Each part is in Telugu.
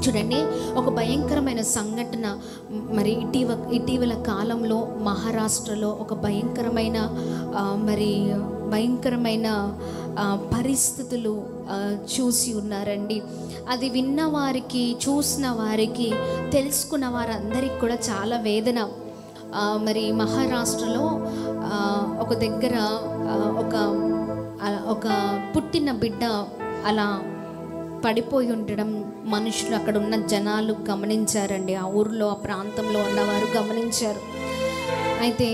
చూడండి, ఒక భయంకరమైన సంఘటన మరి ఇటీవల కాలంలో మహారాష్ట్రలో ఒక భయంకరమైన పరిస్థితులు చూసి ఉన్నారండి. అది విన్న వారికి, చూసిన వారికి, తెలుసుకున్న వారందరికీ కూడా చాలా వేదన. మరి మహారాష్ట్రలో ఒక దగ్గర ఒక పుట్టిన బిడ్డ అలా పడిపోయి ఉండడం మనుషులు, అక్కడ ఉన్న జనాలు గమనించారండి. ఆ ఊరిలో, ఆ ప్రాంతంలో ఉన్నవారు గమనించారు. అయితే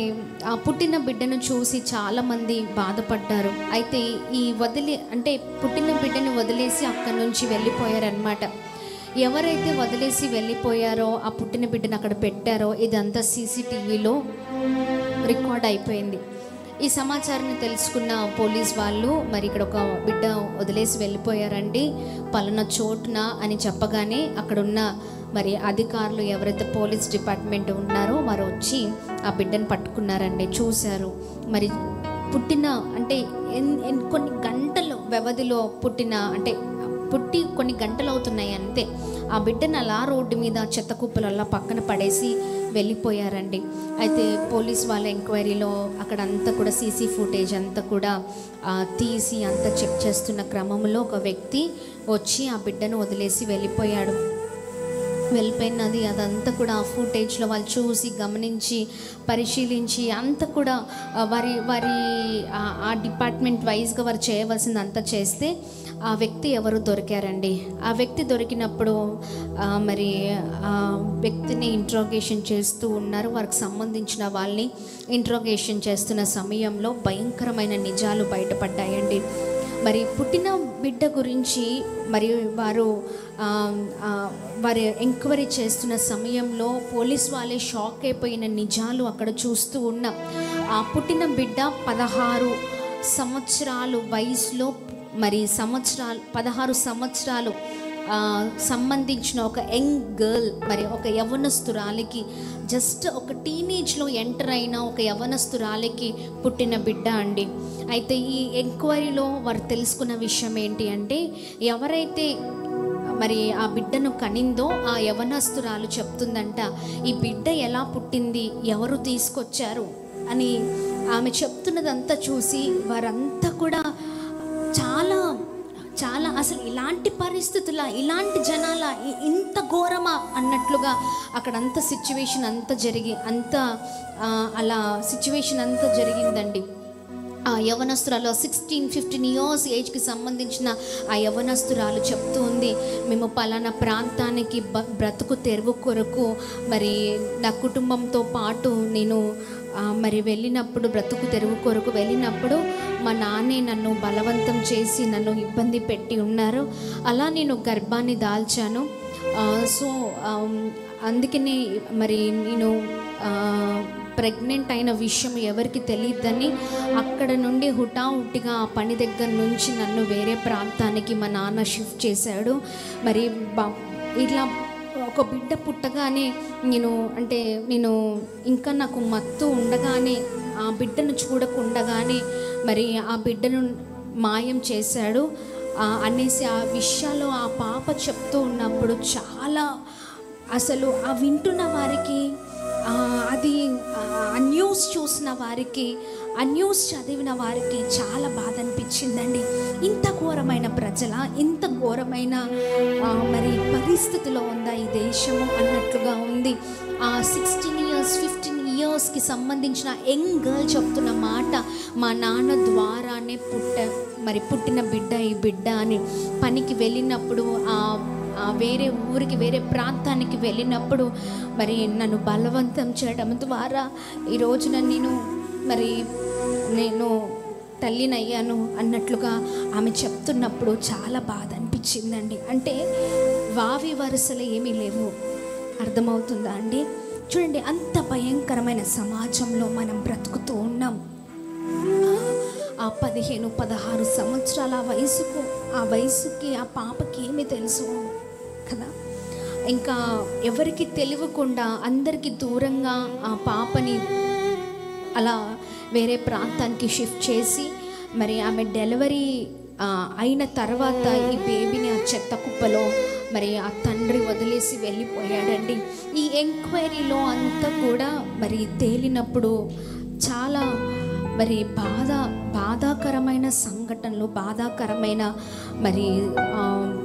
ఆ పుట్టిన బిడ్డను చూసి చాలామంది బాధపడ్డారు. అయితే పుట్టిన బిడ్డను వదిలేసి అక్కడి నుంచి వెళ్ళిపోయారనమాట. ఎవరైతే వదిలేసి వెళ్ళిపోయారో, ఆ పుట్టిన బిడ్డను అక్కడ పెట్టారో, ఇదంతా సీసీటీవీలో రికార్డ్ అయిపోయింది. ఈ సమాచారాన్ని తెలుసుకున్న పోలీస్ వాళ్ళు, మరి ఇక్కడ ఒక బిడ్డ వదిలేసి వెళ్ళిపోయారండి పలానా చోటున అని చెప్పగానే అక్కడున్న మరి అధికారులు, ఎవరైతే పోలీస్ డిపార్ట్మెంట్ ఉన్నారో వారు వచ్చి ఆ బిడ్డను పట్టుకున్నారండి. చూశారు. మరి కొన్ని గంటల వ్యవధిలో పుట్టి కొన్ని గంటలు అవుతున్నాయి అంతే. ఆ బిడ్డను అలా రోడ్డు మీద చెత్త కుప్పలల్లా పక్కన పడేసి వెళ్ళిపోయారండి. అయితే పోలీస్ వాళ్ళ ఎంక్వైరీలో అక్కడ అంతా కూడా సీసీ ఫుటేజ్ అంతా కూడా తీసి అంతా చెక్ చేస్తున్న క్రమంలో ఒక వ్యక్తి వచ్చి ఆ బిడ్డను వదిలేసి వెళ్ళిపోయినది అదంతా కూడా ఆ ఫుటేజ్లో వాళ్ళు చూసి, గమనించి, పరిశీలించి అంతా కూడా వారి ఆ డిపార్ట్మెంట్ వైజ్గా వారు చేయవలసింది అంతా చేస్తే ఆ వ్యక్తి ఎవరు దొరికారండి. ఆ వ్యక్తి దొరికినప్పుడు మరి ఆ వ్యక్తిని ఇంట్రోగేషన్ చేస్తూ ఉన్నారు. వారికి సంబంధించిన వాళ్ళని ఇంట్రోగేషన్ చేస్తున్న సమయంలో భయంకరమైన నిజాలు బయటపడ్డాయండి. మరి పుట్టిన బిడ్డ గురించి మరి వారు ఎంక్వైరీ చేస్తున్న సమయంలో పోలీస్ వాళ్ళే షాక్ అయిపోయిన నిజాలు అక్కడ చూస్తూ ఉన్నాం. ఆ పుట్టిన బిడ్డ 16 సంవత్సరాలు వయసులో, మరి 16 సంవత్సరాలు సంబంధించిన ఒక యంగ్ గర్ల్, మరి ఒక యవ్వనస్తురాలికి, జస్ట్ ఒక టీనేజ్లో ఎంటర్ అయిన ఒక యవ్వనస్తురాలికి పుట్టిన బిడ్డ అండి. అయితే ఈ ఎంక్వైరీలో వారు తెలుసుకున్న విషయం ఏంటి అంటే, ఎవరైతే మరి ఆ బిడ్డను కనిందో ఆ యవ్వనస్తురాలు చెప్తుందంట, ఈ బిడ్డ ఎలా పుట్టింది, ఎవరు తీసుకొచ్చారు అని ఆమె చెప్తున్నదంతా చూసి వారంతా కూడా చాలా చాలా అసలు ఇలాంటి పరిస్థితుల, ఇలాంటి జనాల, ఇంత ఘోరమా అన్నట్లుగా అక్కడంత సిచ్యువేషన్ అంతా సిచ్యువేషన్ అంతా జరిగిందండి. ఆ యవ్వనస్తురాలు 16-15 ఇయర్స్ ఏజ్కి సంబంధించిన ఆ యవ్వనస్తురాలు చెప్తూ ఉంది, మేము పలానా ప్రాంతానికి బ్రతుకు తెరువు కొరకు మరి నా కుటుంబంతో పాటు నేను మరి వెళ్ళినప్పుడు, బ్రతుకు తెరువు కొరకు వెళ్ళినప్పుడు మా నాన్నే నన్ను బలవంతం చేసి నన్ను ఇబ్బంది పెట్టి ఉన్నారు. అలా నేను గర్భాన్ని దాల్చాను. సో అందుకనే మరి నేను ప్రెగ్నెంట్ అయిన విషయం ఎవరికి తెలియదని అక్కడ నుండి హుటాహుటిగా ఆ పని దగ్గర నుంచి నన్ను వేరే ప్రాంతానికి మా నాన్న షిఫ్ట్ చేశాడు. మరి ఇట్లా ఒక బిడ్డ పుట్టగానే నేను ఇంకా నాకు మత్తు ఉండగానే, ఆ బిడ్డను చూడకుండగానే మరి ఆ బిడ్డను మాయం చేశాడు అనేసి ఆ విషయాలు ఆ పాప చెప్తూ ఉన్నప్పుడు చాలా అసలు ఆ వింటున్న వారికి, అది ఆ న్యూస్ చూసిన వారికి, ఆ న్యూస్ చదివిన వారికి చాలా బాధ అనిపించిందండి. ఇంత ఘోరమైన ప్రజల, ఇంత ఘోరమైన మరి పరిస్థితిలో ఉందా ఈ దేశము అన్నట్లుగా ఉంది. ఆ 16 ఇయర్స్ 15 ఇయర్స్కి సంబంధించిన యంగ్ గర్ల్ చెప్తున్న మాట, మా నాన్న ద్వారానే పుట్టిన బిడ్డ ఈ బిడ్డ అని. పనికి వెళ్ళినప్పుడు వేరే ఊరికి, వేరే ప్రాంతానికి వెళ్ళినప్పుడు మరి నన్ను బలవంతం చేయడం ద్వారా ఈ రోజున నేను తల్లినయ్యాను అన్నట్లుగా ఆమె చెప్తున్నప్పుడు చాలా బాధ అనిపించిందండి. అంటే వావి వరుసలు ఏమీ లేవు, అర్థమవుతుందా అండి? చూడండి, అంత భయంకరమైన సమాజంలో మనం బ్రతుకుతూ ఉన్నాం. ఆ 15-16 సంవత్సరాల వయసుకి ఆ పాపకి ఏమి తెలుసు కదా. ఇంకా ఎవరికి తెలియకుండా అందరికీ దూరంగా ఆ పాపని అలా వేరే ప్రాంతానికి షిఫ్ట్ చేసి మరి ఆమె డెలివరీ అయిన తర్వాత ఈ బేబీని ఆ చెత్త కుప్పలో మరి ఆ తండ్రి వదిలేసి వెళ్ళిపోయాడండి. ఈ ఎంక్వైరీలో అంతా కూడా మరి తేలినప్పుడు చాలా మరి బాధాకరమైన సంఘటనలు, బాధాకరమైన మరి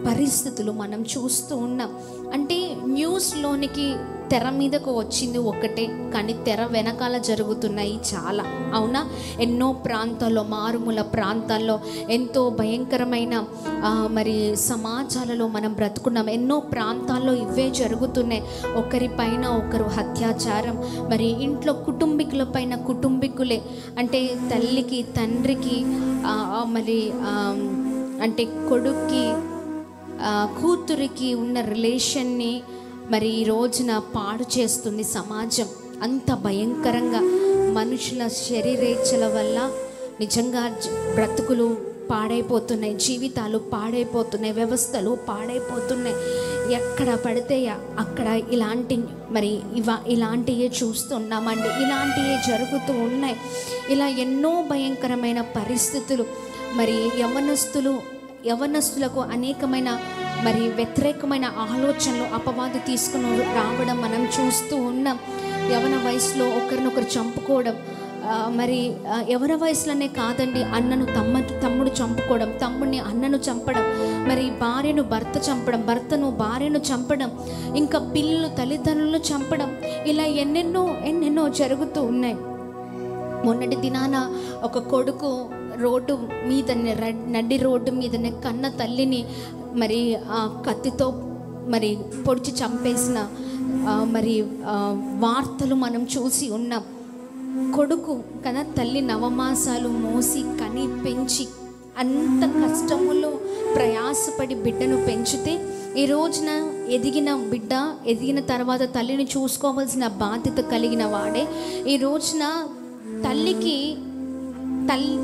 పరిస్థితులు మనం చూస్తూ ఉన్నాం. అంటే న్యూస్లోనికి తెర మీదకు వచ్చింది ఒకటే, కానీ తెర వెనకాల జరుగుతున్నాయి చాలా. అవునా? ఎన్నో ప్రాంతాల్లో, మారుమూల ప్రాంతాల్లో ఎంతో భయంకరమైన మరి సమాజాలలో మనం బ్రతుకున్నాం. ఎన్నో ప్రాంతాల్లో ఇవే జరుగుతున్నాయి. ఒకరిపైన ఒకరు అత్యాచారం, మరి ఇంట్లో కుటుంబీకుల పైన కుటుంబీకులే, అంటే తల్లికి తండ్రికి మరి అంటే కొడుక్కి కూతురికి ఉన్న రిలేషన్ని మరి ఈ రోజున పాడు చేస్తుంది సమాజం. అంత భయంకరంగా మనుషుల శరీరేచ్ఛల వల్ల నిజంగా బ్రతుకులు పాడైపోతున్నాయి, జీవితాలు పాడైపోతున్నాయి, వ్యవస్థలు పాడైపోతున్నాయి. ఎక్కడ పడితే అక్కడ ఇలాంటివే చూస్తున్నామండి. ఇలాంటివే జరుగుతూ ఉన్నాయి. ఇలా ఎన్నో భయంకరమైన పరిస్థితులు. మరి యవనస్తులకు అనేకమైన మరి వ్యతిరేకమైన ఆలోచనలు అపవాది తీసుకుని రావడం మనం చూస్తూ ఉన్నాం. యవన వయసులో ఒకరినొకరు చంపుకోవడం, మరి యవన వయసులోనే కాదండి, అన్నను తమ్ముడు చంపుకోవడం, తమ్ముడిని అన్నను చంపడం, మరి భార్యను భర్త చంపడం, భర్తను భార్యను చంపడం, ఇంకా పిల్లలు తల్లిదండ్రులను చంపడం, ఇలా ఎన్నెన్నో జరుగుతూ ఉన్నాయి. మొన్నటి దినాన ఒక కొడుకు రోడ్డు మీదనే, నడి రోడ్డు మీదనే కన్న తల్లిని మరి కత్తితో మరి పొడిచి చంపేసిన మరి వార్తలు మనం చూసి ఉన్నాం. కొడుకు కదా, తల్లి నవమాసాలు మోసి కని పెంచి అంత కష్టములో ప్రయాసపడి బిడ్డను పెంచితే, ఈ రోజున ఎదిగిన తర్వాత తల్లిని చూసుకోవాల్సిన బాధ్యత కలిగిన వాడే ఈ రోజున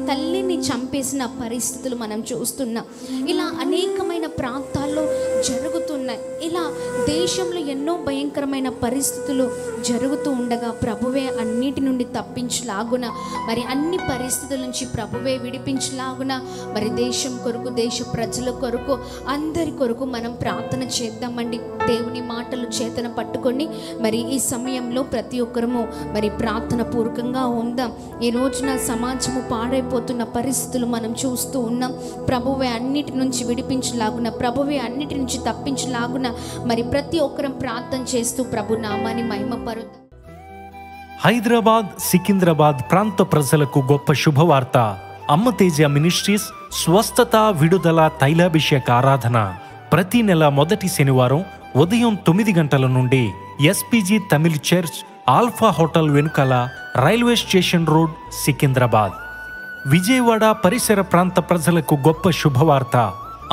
తల్లిని చంపేసిన పరిస్థితులు మనం చూస్తున్నాం. ఇలా అనేకమైన ప్రాంతాల్లో జరుగుతున్నాయి. ఇలా దేశంలో ఎన్నో భయంకరమైన పరిస్థితులు జరుగుతూ ఉండగా ప్రభువే అన్నిటి నుండి తప్పించలాగున, మరి అన్ని పరిస్థితుల నుంచి ప్రభువే విడిపించలాగున, మరి దేశం కొరకు, దేశ ప్రజల కొరకు, అందరి కొరకు మనం ప్రార్థన చేద్దామండి. దేవుని మాటలు చేతన పట్టుకొని మరి ఈ సమయంలో ప్రతి ఒక్కరము మరి ప్రార్థన పూర్వకంగా ఉందాం. ఈ రోజున సమాజము పాడైపోతున్న పరిస్థితులు మనం చూస్తూ ఉన్నాం. ప్రభువే అన్నిటి నుంచి విడిపించలాగున, ప్రభువే అన్నిటి నుంచి తప్పించలాగున మరి ప్రతి ఒక్కరం ప్రార్థన చేస్తూ ప్రభు నామాన్ని మహిమపరుద్దాం. హైదరాబాద్, సికింద్రాబాద్ ప్రాంత ప్రజలకు గొప్ప శుభవార్త. అమ్మ తేజ మినిస్ట్రీస్ స్వస్థత, విడుదల, తైలాభిషేక ఆరాధన ప్రతి నెల మొదటి శనివారం ఉదయం 9 గంటల నుండి SPG Tamil church, alpha hotel వెనుకల, railway station road, Secunderabad. Vijayawada పరిసర ప్రాంత ప్రజలకు గొప్ప శుభవార్త.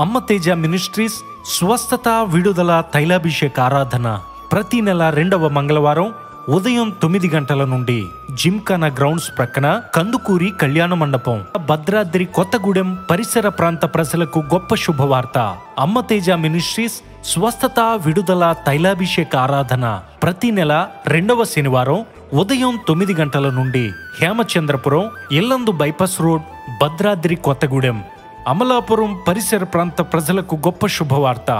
అమ్మ తేజ మినిస్ట్రీస్ స్వస్థత, విడుదల, తైలాభిషేక ఆరాధన ప్రతి నెల 2వ మంగళవారం ఉదయం 9 గంటల నుండి జిమ్ఖానా గ్రౌండ్స్ ప్రక్కన కందుకూరి కళ్యాణ మండపం, భద్రాద్రి కొత్తగూడెం పరిసర ప్రాంత ప్రజలకు గొప్ప శుభవార్త. అమ్మ తేజ మినిస్ట్రీస్ స్వస్థత, విడుదల, తైలాభిషేక ఆరాధన ప్రతి నెల 2వ శనివారం ఉదయం 9 గంటల నుండి హేమచంద్రపురం, ఇల్లందు బైపాస్ రోడ్, భద్రాద్రి కొత్తగూడెం, అమలాపురం పరిసర ప్రాంత ప్రజలకు గొప్ప శుభవార్త.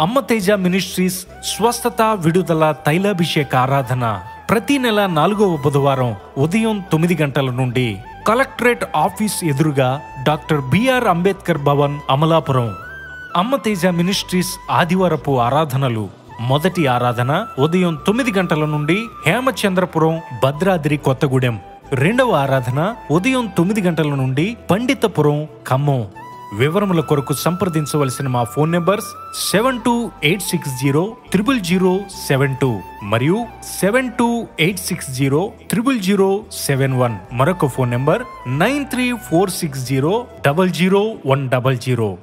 అమ్మ తేజ మినిస్ట్రీస్ స్వస్థత, విడుదల, తైలాభిషేక ఆరాధన ప్రతి నెల 4వ బుధవారం ఉదయం 9 గంటల నుండి కలెక్టరేట్ ఆఫీస్ ఎదురుగా డాక్టర్ బిఆర్ అంబేద్కర్ భవన్, అమలాపురం. అమ్మ తేజ మినిస్ట్రీస్ ఆదివారపు ఆరాధనలు. మొదటి ఆరాధన ఉదయం 9 గంటల నుండి హేమచంద్రపురం, భద్రాద్రి కొత్తగూడెం. 2వ ఆరాధన ఉదయం 9 గంటల నుండి పండితపురం, ఖమ్మం. వివరముల కొరకు సంప్రదించవలసిన మా ఫోన్ నెంబర్స్ 7286000072 మరియు 7286000071. మరొక ఫోన్ నెంబర్ 9346000100.